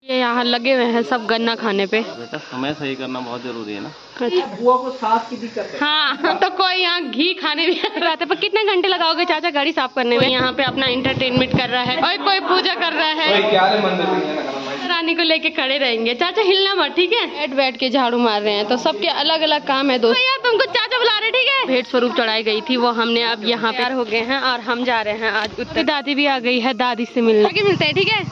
ये यहाँ लगे हुए हैं सब गन्ना खाने पे। बेटा समय सही करना बहुत जरूरी है ना। बुआ को साफ की दिक्कत है। हाँ तो कोई यहाँ घी खाने भी आ रहा था। पर कितने घंटे लगाओगे चाचा गाड़ी साफ करने में? यहाँ पे अपना एंटरटेनमेंट कर रहा है और कोई पूजा कर रहा है। रानी को लेके खड़े रहेंगे। चाचा हिलना मत, ठीक है? बैठ के झाड़ू मार रहे हैं। तो सबके अलग अलग काम है दोस्त। यार तुमको चाचा बुला रहे, ठीक है? भेंट स्वरूप चढ़ाई गई थी वो हमने अब यहाँ पे हो गए हैं और हम जा रहे हैं आज उत्तर। दादी भी आ गई है, दादी से मिलने मिलते हैं, ठीक है?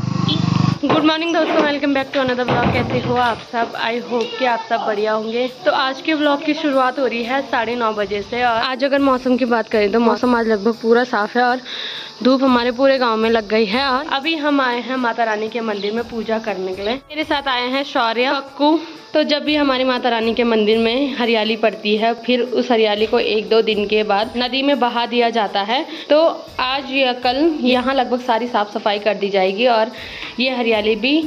गुड मॉर्निंग दोस्तों, welcome back to another blog. कैसे हो आप सब? आई होप कि आप सब बढ़िया होंगे। तो आज के ब्लॉग की शुरुआत हो रही है 9:30 बजे से। और आज अगर मौसम की बात करें तो मौसम आज लगभग पूरा साफ है और धूप हमारे पूरे गांव में लग गई है। और अभी हम आए हैं माता रानी के मंदिर में पूजा करने के लिए। मेरे साथ आए हैं शौर्य, कक्कू। तो जब भी हमारी माता रानी के मंदिर में हरियाली पड़ती है, फिर उस हरियाली को 1-2 दिन के बाद नदी में बहा दिया जाता है। तो आज या कल यहाँ लगभग सारी साफ सफाई कर दी जाएगी और ये हरियाली भी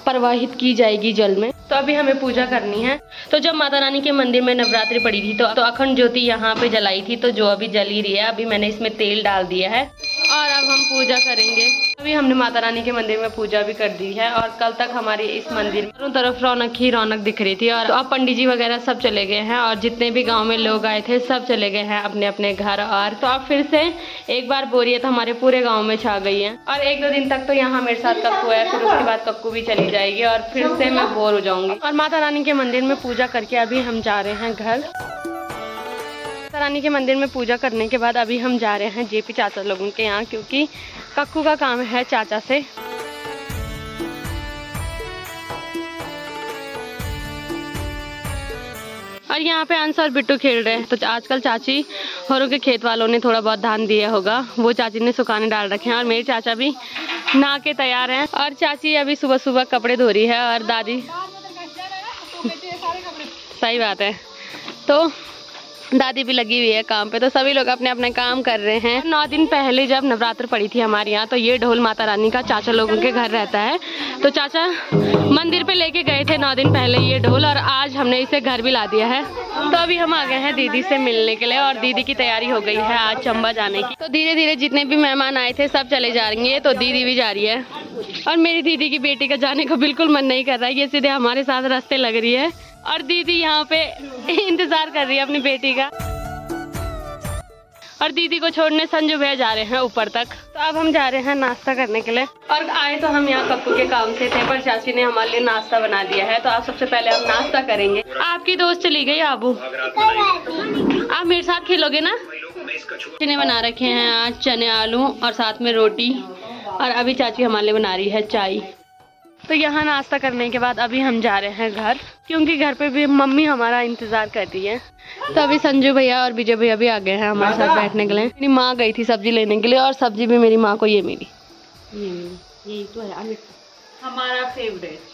प्रवाहित की जाएगी जल में। तो अभी हमें पूजा करनी है। तो जब माता रानी के मंदिर में नवरात्रि पड़ी थी तो अखंड ज्योति यहाँ पे जलाई थी, तो जो अभी जल ही रही है। अभी मैंने इसमें तेल डाल दिया है और अब हम पूजा करेंगे। अभी हमने माता रानी के मंदिर में पूजा भी कर दी है और कल तक हमारी इस मंदिर में चारों तरफ रौनक ही रौनक दिख रही थी। और अब पंडित जी वगैरह सब चले गए हैं और जितने भी गांव में लोग आए थे सब चले गए हैं अपने अपने घर। और तो अब फिर से एक बार बोरियत हमारे पूरे गाँव में छा गई है। और 1-2 दिन तक तो यहाँ मेरे साथ कक्कू है, फिर उसके बाद कक्कू भी चली जाएगी और फिर से मैं बोर हो जाऊंगी। और माता रानी के मंदिर में पूजा करके अभी हम जा रहे हैं घर। माता रानी के मंदिर में पूजा करने के बाद अभी हम जा रहे हैं जेपी चाचा लोगों के यहाँ, क्योंकि कक्कू का काम है चाचा से। और यहाँ पे अंश और बिट्टू खेल रहे हैं। तो आजकल चाची होरों के खेत वालों ने थोड़ा बहुत धान दिया होगा, वो चाची ने सुखाने डाल रखे हैं। और मेरे चाचा भी नहा के तैयार हैं और चाची अभी सुबह सुबह कपड़े धो रही है और दादी सही बात है। तो दादी भी लगी हुई है काम पे। तो सभी लोग अपने अपने काम कर रहे हैं। 9 दिन पहले जब नवरात्र पड़ी थी हमारे यहाँ, तो ये ढोल माता रानी का चाचा लोगों के घर रहता है। तो चाचा मंदिर पे लेके गए थे 9 दिन पहले ये ढोल, और आज हमने इसे घर भी ला दिया है। तो अभी हम आ गए हैं दीदी से मिलने के लिए और दीदी की तैयारी हो गई है आज चंबा जाने की। तो धीरे धीरे जितने भी मेहमान आए थे सब चले जा रही है। तो दीदी भी जा रही है और मेरी दीदी की बेटी का जाने का बिल्कुल मन नहीं कर रहा है। ये सीधे हमारे साथ रास्ते लग रही है और दीदी यहाँ पे इंतजार कर रही है अपनी बेटी का। और दीदी को छोड़ने संजू भैया जा रहे हैं ऊपर तक। तो अब हम जा रहे हैं नाश्ता करने के लिए। और आए तो हम यहाँ कक्कू के काम से थे, पर चाची ने हमारे लिए नाश्ता बना दिया है। तो आप सबसे पहले हम नाश्ता करेंगे। आपकी दोस्त चली गई आबू, आप मेरे साथ खेलोगे ना? चाची ने बना रखे हैं आज चने आलू और साथ में रोटी, और अभी चाची हमारे लिए बना रही है चाय। तो यहाँ नाश्ता करने के बाद अभी हम जा रहे हैं घर, क्योंकि घर पे भी मम्मी हमारा इंतजार करती है। तो अभी संजू भैया और विजय भैया भी आ गए हैं हमारे साथ बैठने के लिए। मेरी माँ गई थी सब्जी लेने के लिए और सब्जी भी मेरी माँ को ये मिली। ये तो है हमारा फेवरेट,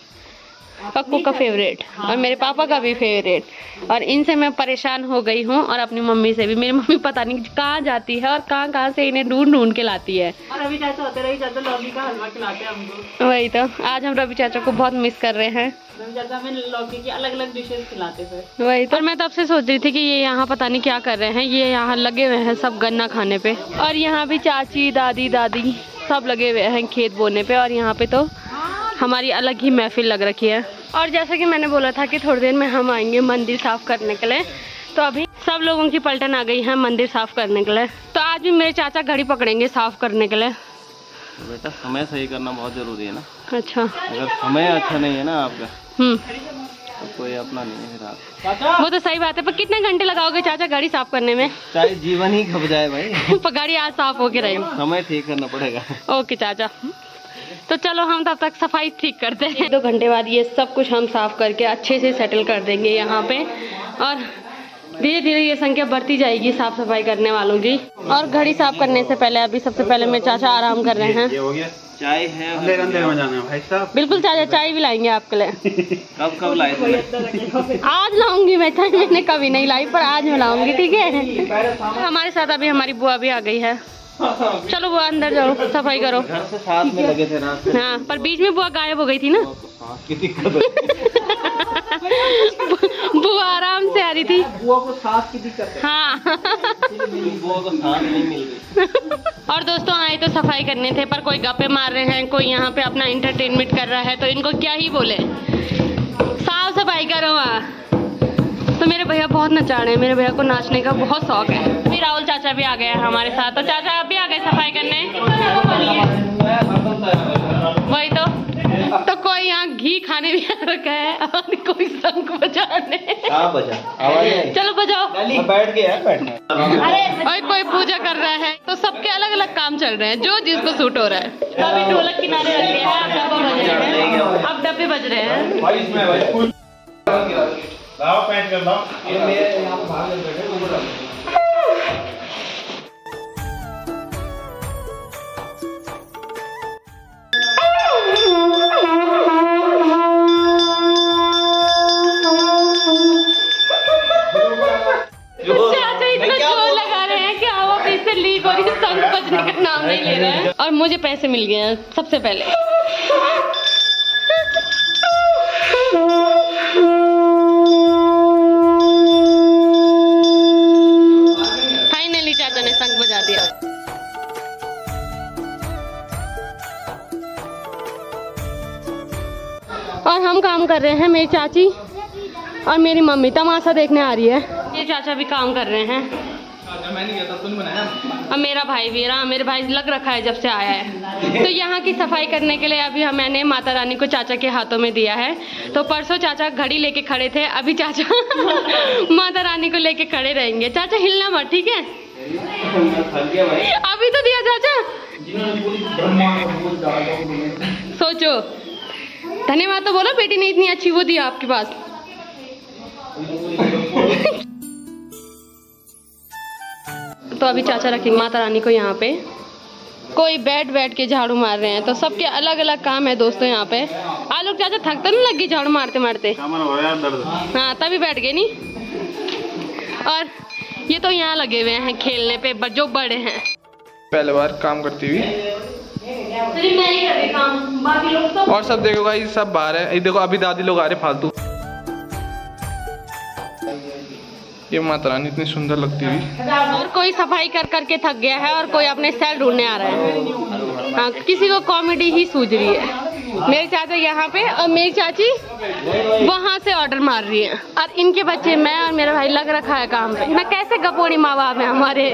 कक्कू का फेवरेट और मेरे पापा का भी फेवरेट। और इनसे मैं परेशान हो गई हूँ और अपनी मम्मी से भी। मेरी मम्मी पता नहीं कहाँ जाती है और कहाँ से इन्हें ढूंढ ढूंढ के लाती है। और रवि चाचा होते रही चाचा लौकी का हलवा खिलाते हैं हमको। वही तो आज हम रवि चाचा को बहुत मिस कर रहे हैं। रवि चाचा हमें लौकी की अलग अलग डिशेज खिलाते थे। वही तो मैं तब से सोच रही थी कि ये यहाँ पता नहीं क्या कर रहे हैं। ये यहाँ लगे हुए हैं सब गन्ना खाने पे, और यहाँ भी चाची दादी दादी सब लगे हुए हैं खेत बोने पे। और यहाँ पे तो हमारी अलग ही महफिल लग रखी है। और जैसे कि मैंने बोला था कि थोड़ी देर में हम आएंगे मंदिर साफ करने के लिए। तो अभी सब लोगों की पलटन आ गई है मंदिर साफ करने के लिए। तो आज भी मेरे चाचा घड़ी पकड़ेंगे साफ करने के लिए। तो बेटा समय सही करना बहुत जरूरी है ना। अच्छा, अगर समय अच्छा नहीं है ना आपका तो कोई अपना नहीं है। वो तो सही बात है, पर कितने घंटे लगाओगे चाचा गाड़ी साफ करने में? चाहे जीवन ही खप जाए भाई पर गाड़ी आज साफ होके रहेगी। समय ठीक करना पड़ेगा। ओके चाचा, तो चलो हम तब तक सफाई ठीक करते हैं। 1-2 घंटे बाद ये सब कुछ हम साफ करके अच्छे से सेटल कर देंगे यहाँ पे। और धीरे धीरे ये संख्या बढ़ती जाएगी साफ सफाई करने वालों की। और घड़ी साफ करने से पहले अभी सबसे पहले मेरे चाचा आराम कर रहे हैं। चाय है अंदर में जाना है भाई साहब। बिल्कुल चाचा, चाय भी लाएंगे आपके लिए। कब लाए थे? आज लाऊंगी मैं चाय। मैंने कभी नहीं लाई, पर आज मैं लाऊंगी, ठीक है? हमारे साथ अभी हमारी बुआ भी आ गई है। चलो बुआ अंदर जाओ, सफाई करो। घर से साथ में लगे थे ना। हाँ, पर बीच में बुआ गायब हो गई थी ना। की दिक्कत बुआ आराम से आ रही थी। बुआ को सांस की दिक्कत है। हाँ। बुआ को सांस नहीं मिल रही। और दोस्तों आए तो सफाई करने थे, पर कोई गप्पे मार रहे हैं, कोई यहाँ पे अपना इंटरटेनमेंट कर रहा है, तो इनको क्या ही बोले, साफ सफाई करो वहाँ। तो मेरे भैया बहुत नचा रहे हैं, मेरे भैया को नाचने का बहुत शौक है। फिर राहुल चाचा भी आ गए हैं हमारे साथ। तो चाचा आप भी आ गए सफाई करने? वही तो कोई यहाँ घी खाने भी आ रखा है और कोई शंख बजाने। चलो बजाओ। बैठ गया बैठने। और कोई पूजा कर रहा है। तो सबके अलग अलग काम चल रहे हैं, जो जिसको सूट हो रहा है। अभी ढोलक किनारे रख दिया है, अब डब्बे बज रहे हैं। चाचा इतना जोर लगा रहे हैं कि हवा फिर से लीक हो रही है, शंख बजने का नाम नहीं ले रहे हैं। और मुझे पैसे मिल गए हैं सबसे पहले। फाइनली चाचा ने शंख बजा दिया। और हम काम कर रहे हैं, मेरी चाची और मेरी मम्मी तमाशा देखने आ रही है। ये चाचा भी काम कर रहे हैं। अब मेरा भाई भी रहा, मेरे भाई लग रखा है जब से आया है। तो यहाँ की सफाई करने के लिए अभी मैंने माता रानी को चाचा के हाथों में दिया है। तो परसों चाचा घड़ी लेके खड़े थे, अभी चाचा माता रानी को लेके खड़े रहेंगे। चाचा हिलना मत, ठीक है? अभी तो दिया चाचा। सोचो, धन्यवाद तो बोलो, बेटी ने इतनी अच्छी वो दिया आपके पास। तो अभी चाचा रखेंगे माता रानी को यहाँ पे। कोई बैठ के झाड़ू मार रहे हैं, तो सबके अलग अलग काम है दोस्तों यहाँ पे। आलोक चाचा थक तो नहीं लगी झाड़ू मारते मारते? हाँ तभी बैठ गए नहीं। और ये तो यहाँ लगे हुए हैं खेलने पे, जो बड़े हैं। पहले बार काम करती हुई मैं ही कर रही काम, बाकी लोग तो और सब देखो भाई, सब बाहर है। देखो अभी दादी लोग आ रहे फालतू। ये माता रानी इतनी सुंदर लगती हुई। और कोई सफाई कर करके थक गया है और कोई अपने सेल ढूंढने आ रहा है। हाँ, किसी को कॉमेडी ही सूझ रही है। मेरे चाचा यहाँ पे और मेरी चाची वहाँ से ऑर्डर मार रही है। और इनके बच्चे, मैं और मेरा भाई लग रखा है काम पे। मैं कैसे गपोड़ी माँ बाप है हमारे,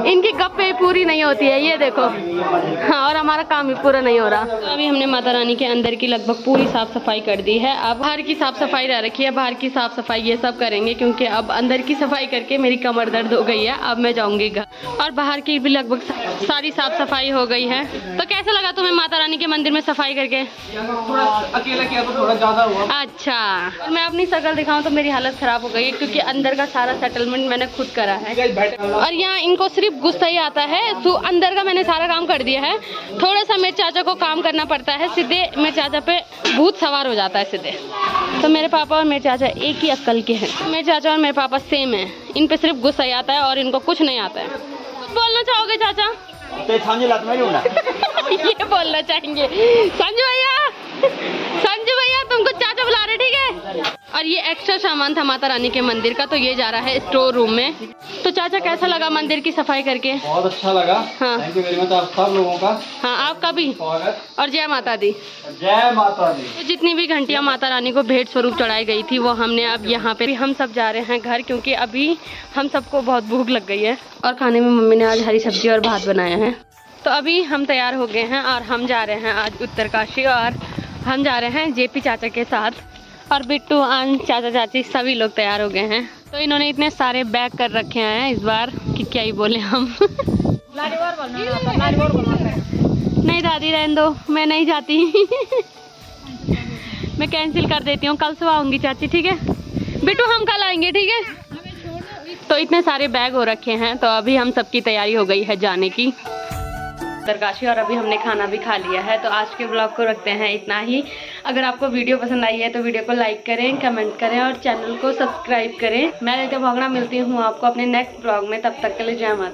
इनकी गप्पे पूरी नहीं होती है, ये देखो। हाँ, और हमारा काम भी पूरा नहीं हो रहा। तो अभी हमने माता रानी के अंदर की लगभग पूरी साफ सफाई कर दी है। अब बाहर की साफ सफाई रह रखी है, बाहर की साफ सफाई ये सब करेंगे, क्योंकि अब अंदर की सफाई करके मेरी कमर दर्द हो गई है। अब मैं जाऊंगी घर। और बाहर की भी लगभग सारी साफ सफाई हो गई है। तो कैसा लगा तुम्हें माता रानी के मंदिर में सफाई करके? थोड़ा अकेला किया तो थोड़ा ज्यादा हुआ। अच्छा, और मैं अपनी शक्ल दिखाऊं तो मेरी हालत खराब हो गई है, क्योंकि अंदर का सारा सेटलमेंट मैंने खुद करा है। और यहाँ इनको सिर्फ गुस्सा ही आता है, तो अंदर का मैंने सारा काम कर दिया है। थोड़ा सा मेरे चाचा को काम करना पड़ता है, सीधे मेरे चाचा पे भूत सवार हो जाता है सीधे। तो मेरे पापा और मेरे चाचा एक ही अक्ल के हैं। मेरे चाचा और मेरे पापा सेम है, इन पे सिर्फ गुस्सा ही आता है और इनको कुछ नहीं आता है। कुछ बोलना चाहोगे चाचा? तो ये बोलना चाहेंगे संजू भैया तुमको चाचा बुला रहे, ठीक है? और ये एक्स्ट्रा सामान था माता रानी के मंदिर का, तो ये जा रहा है स्टोर रूम में। तो चाचा कैसा लगा मंदिर की सफाई करके? बहुत अच्छा लगा। हाँ, थैंक यू वेरी मच आप सब लोगों का। हाँ, आपका भी। और जय माता दी। जय माता दी। तो जितनी भी घंटियां माता रानी को भेंट स्वरूप चढ़ाई गई थी, वो हमने अब यहाँ पे हम सब जा रहे हैं घर, क्योंकि अभी हम सबको बहुत भूख लग गई है। और खाने में मम्मी ने आज हरी सब्जी और भात बनाया है। तो अभी हम तैयार हो गए हैं और हम जा रहे हैं आज उत्तरकाशी, और हम जा रहे हैं जेपी चाचा के साथ। और बिट्टू आन चाचा चाची सभी लोग तैयार हो गए हैं। तो इन्होंने इतने सारे बैग कर रखे हैं इस बार कि क्या ही बोले हम। नहीं दादी रहने दो, मैं नहीं जाती। मैं कैंसिल कर देती हूँ, कल सुबह आऊंगी चाची, ठीक है? बिट्टू हम कल आएंगे, ठीक है? तो इतने सारे बैग हो रखे हैं, तो अभी हम सबकी तैयारी हो गई है जाने की उत्तरकाशी। और अभी हमने खाना भी खा लिया है। तो आज के ब्लॉग को रखते हैं इतना ही। अगर आपको वीडियो पसंद आई है तो वीडियो को लाइक करें, कमेंट करें और चैनल को सब्सक्राइब करें। मैं रितिका भागना मिलती हूँ आपको अपने नेक्स्ट ब्लॉग में। तब तक के लिए जय माता।